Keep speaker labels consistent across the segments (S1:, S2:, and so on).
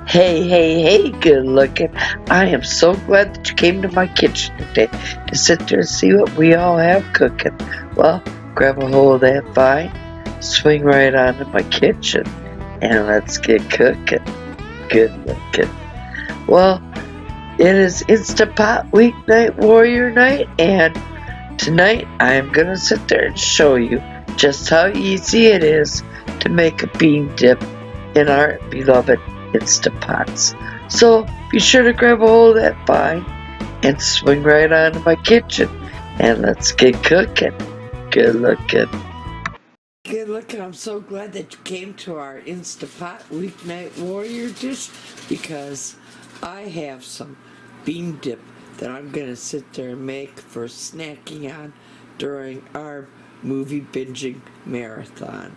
S1: Hey, hey, hey, good looking. I am so glad that you came to my kitchen today to sit there and see what we all have cooking. Well, grab a hold of that vine, swing right onto my kitchen, and let's get cooking. Good looking. Well, it is Instant Pot Weeknight Warrior Night, and tonight I am going to sit there and show you just how easy it is to make a bean dip in our beloved Instant Pots. So be sure to grab a hold of that vine and swing right onto my kitchen, and let's get cooking. Good looking. Good looking. I'm so glad that you came to our Instant Pot Weeknight Warrior dish because I have some bean dip that I'm going to sit there and make for snacking on during our movie binging marathon.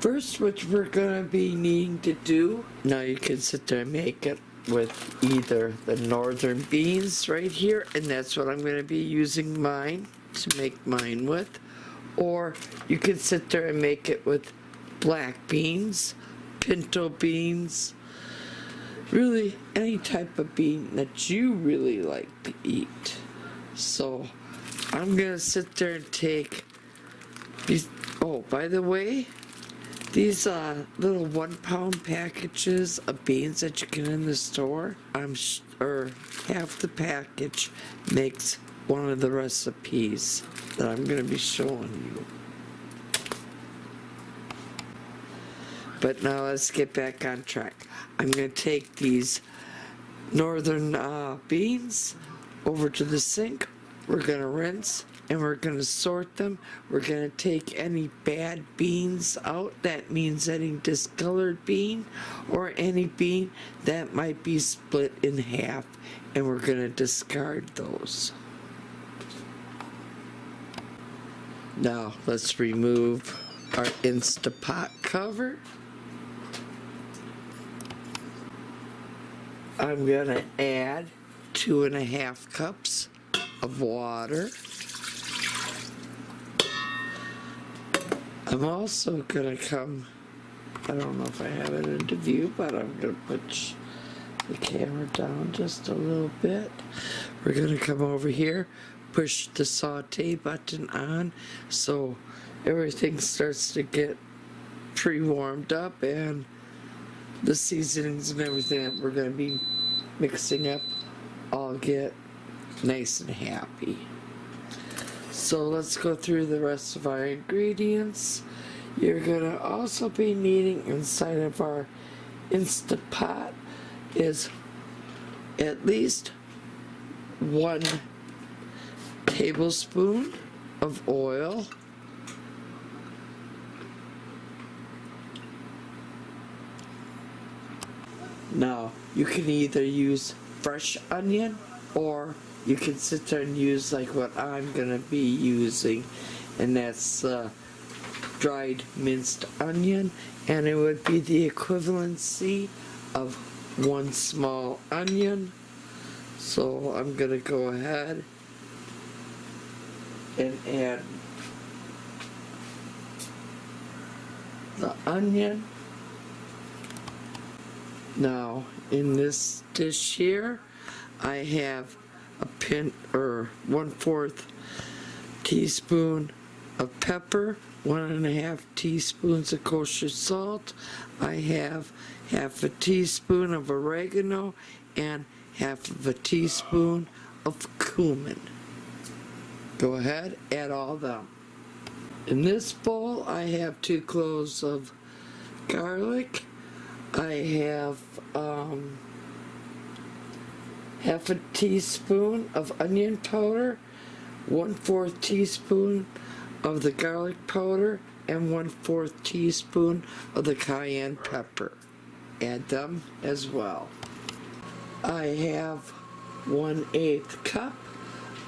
S1: First, what we're going to be needing to do, now you can sit there and make it with either the northern beans right here, and that's what I'm going to be using mine to make mine with, or you can sit there and make it with black beans, pinto beans, really any type of bean that you really like to eat. So I'm going to sit there and take these. Oh, by the way, these little 1 pound packages of beans that you get in the store, or half the package makes one of the recipes that I'm going to be showing you. But now let's get back on track. I'm going to take these northern beans over to the sink. We're going to rinse and we're going to sort them. We're going to take any bad beans out. That means any discolored bean or any bean that might be split in half, and we're going to discard those. Now let's remove our Instant Pot cover. I'm going to add 2.5 cups of water. I'm also going to I don't know if I have it into view, but I'm going to put the camera down just a little bit. We're going to come over here, push the saute button on so everything starts to get pre-warmed up and the seasonings and everything that we're going to be mixing up all get nice and happy. So let's go through the rest of our ingredients. You're going to also be needing inside of our Instant Pot is at least 1 tablespoon of oil, now you can either use fresh onion or you can sit there and use like what I'm gonna be using, and that's dried minced onion, and it would be the equivalency of 1 small onion. So I'm gonna go ahead and add the onion. Now in this dish here I have a 1/4 teaspoon of pepper, 1.5 teaspoons of kosher salt. I have half a teaspoon of oregano and half of a teaspoon of cumin. Go ahead, add all them. In this bowl I have 2 cloves of garlic. I have half a teaspoon of onion powder, 1/4 teaspoon of the garlic powder, and 1/4 teaspoon of the cayenne pepper. Add them as well. I have 1/8 cup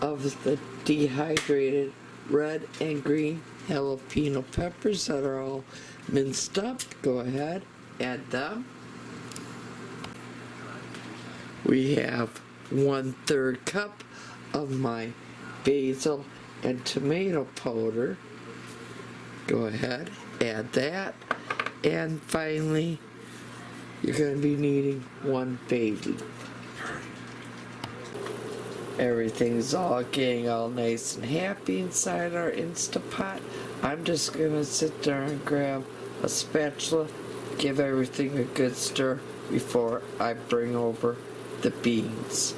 S1: of the dehydrated red and green jalapeno peppers that are all minced up. Go ahead, add them. We have 1/3 cup of my basil and tomato powder. Go ahead, add that. And finally, you're going to be needing 1 bay leaf. Everything's all getting all nice and happy inside our Instapot. I'm just going to sit there and grab a spatula, give everything a good stir before I bring over the beans.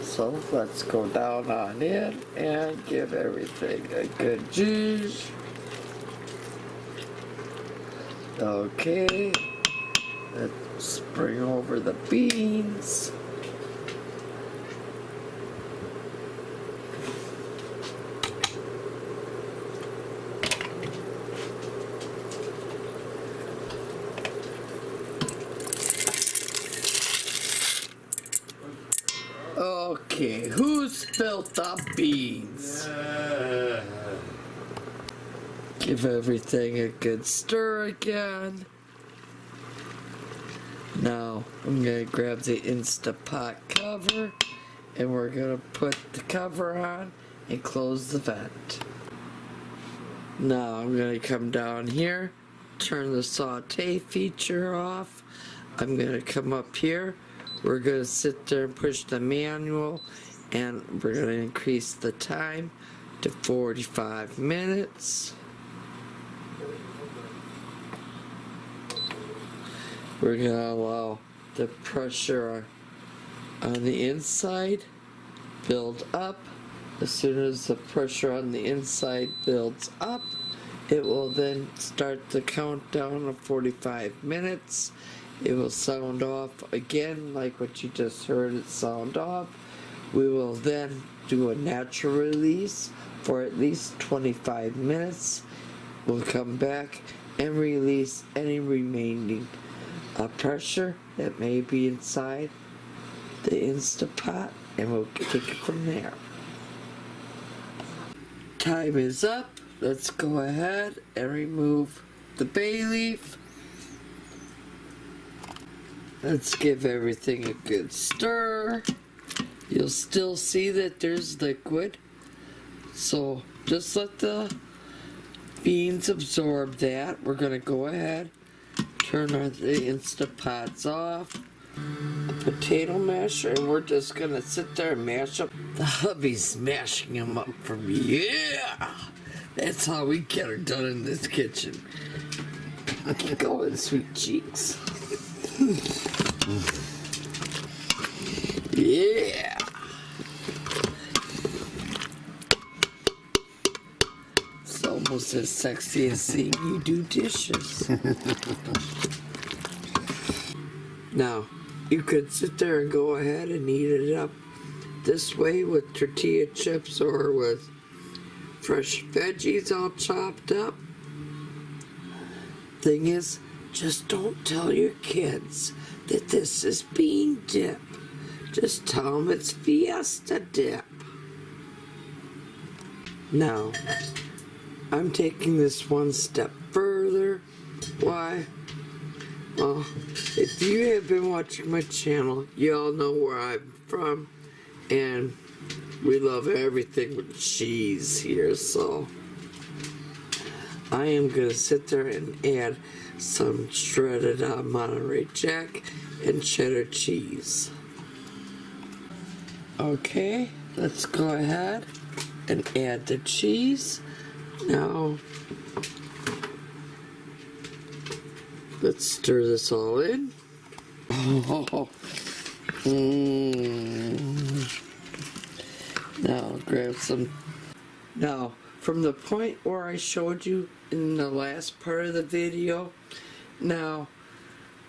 S1: So let's go down on in and give everything a good zhuzh. Okay, let's bring over the beans. Okay, who spilled the beans? Give everything a good stir again. Now, I'm going to grab the Instapot cover, and we're going to put the cover on and close the vent. Now, I'm going to come down here, turn the saute feature off. I'm going to come up here. We're going to sit there and push the manual, and we're going to increase the time to 45 minutes. We're going to allow the pressure on the inside build up. As soon as the pressure on the inside builds up, it will then start the countdown of 45 minutes. It will sound off again like what you just heard it sound off. We will then do a natural release for at least 25 minutes. We'll come back and release any remaining pressure that may be inside the Instapot, and we'll take it from there. Time is up. Let's go ahead and remove the bay leaf. Let's give everything a good stir. You'll still see that there's liquid, so just let the beans absorb that. We're going to go ahead, turn the Instapots off, a potato masher, and we're just going to sit there and mash up. The hubby's mashing them up for me. Yeah! That's how we get her done in this kitchen. Keep going, sweet cheeks. Yeah! It's almost as sexy as seeing you do dishes. Now, you could sit there and go ahead and eat it up this way with tortilla chips or with fresh veggies all chopped up. Thing is, just don't tell your kids that this is bean dip. Just tell them it's Fiesta dip. Now, I'm taking this one step further. Why? Well, if you have been watching my channel, you all know where I'm from, and we love everything with cheese here, so I am going to sit there and add some shredded Monterey Jack and cheddar cheese. Okay, let's go ahead and add the cheese. Now, let's stir this all in. Oh. Now, grab some. Now, from the point where I showed you in the last part of the video, now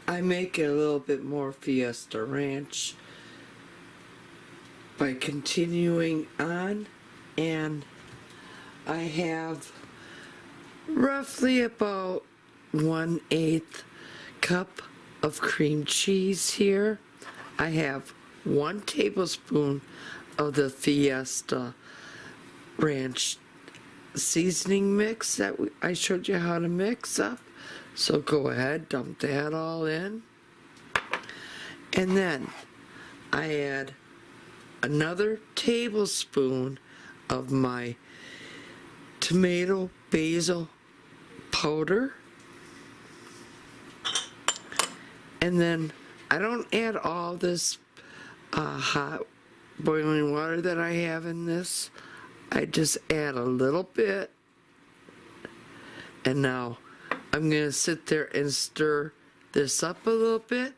S1: I make it a little bit more Fiesta Ranch by continuing on, and I have roughly about 1/8 cup of cream cheese here. I have 1 tablespoon of the Fiesta Ranch seasoning mix that I showed you how to mix up. So go ahead, dump that all in. And then I add another tablespoon of my tomato basil powder. And then I don't add all this hot boiling water that I have in this. I just add a little bit. And now I'm going to sit there and stir this up a little bit.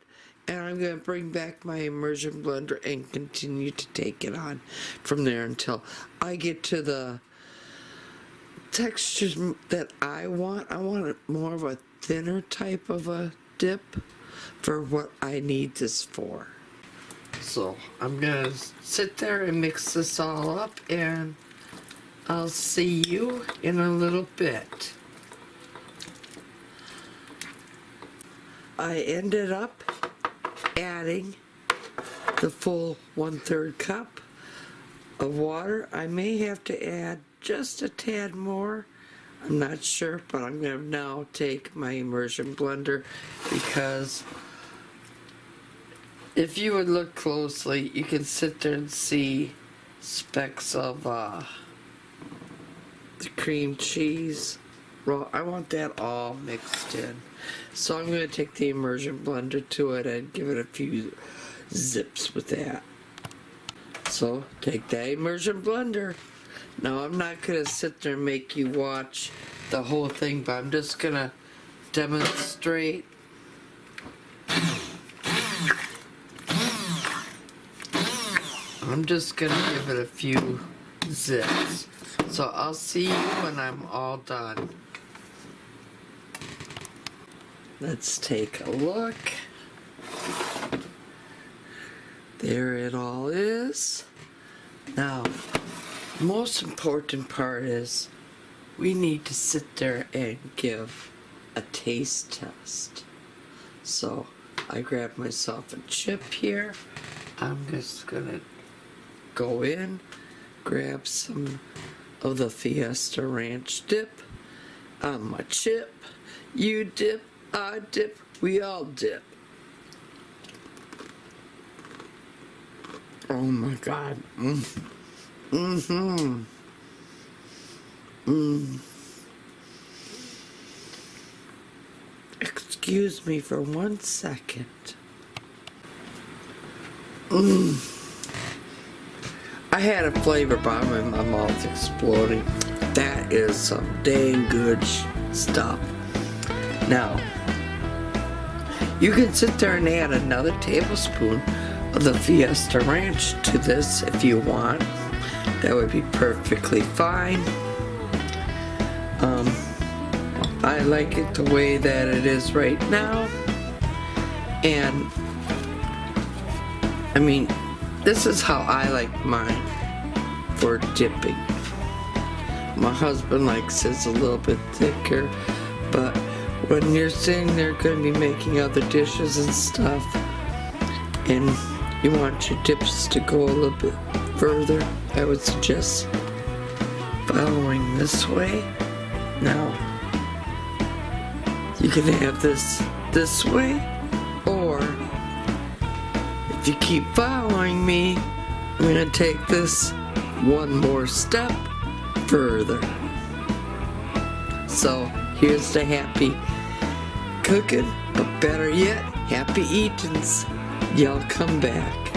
S1: And I'm going to bring back my immersion blender and continue to take it on from there until I get to the textures that I want. I want it more of a thinner type of a dip for what I need this for. So I'm going to sit there and mix this all up, and I'll see you in a little bit. I ended up adding the full 1/3 cup of water. I may have to add just a tad more. I'm not sure, but I'm going to now take my immersion blender, because if you would look closely, you can sit there and see specks of the cream cheese. Well, I want that all mixed in. So I'm going to take the immersion blender to it and give it a few zips with that. So take that immersion blender. Now I'm not going to sit there and make you watch the whole thing, but I'm just going to demonstrate. I'm just going to give it a few zips. So I'll see you when I'm all done. Let's take a look. There it all is. Now, the most important part is we need to sit there and give a taste test. So I grabbed myself a chip here. I'm just gonna go in, grab some of the Fiesta ranch dip on my chip. You dip, I dip, we all dip. Oh my God. Excuse me for 1 second. I had a flavor bomb in my mouth exploding. That is some dang good stuff. Now, you can sit there and add another tablespoon of the Fiesta Ranch to this if you want. That would be perfectly fine. I like it the way that it is right now. And I mean, this is how I like mine for dipping. My husband likes his a little bit thicker, but when you're sitting there going to be making other dishes and stuff, and you want your dips to go a little bit further, I would suggest following this way. Now, you can have this way, or if you keep following me, I'm going to take this one more step further. So here's the happy cooking, but better yet, happy eatings. Y'all come back.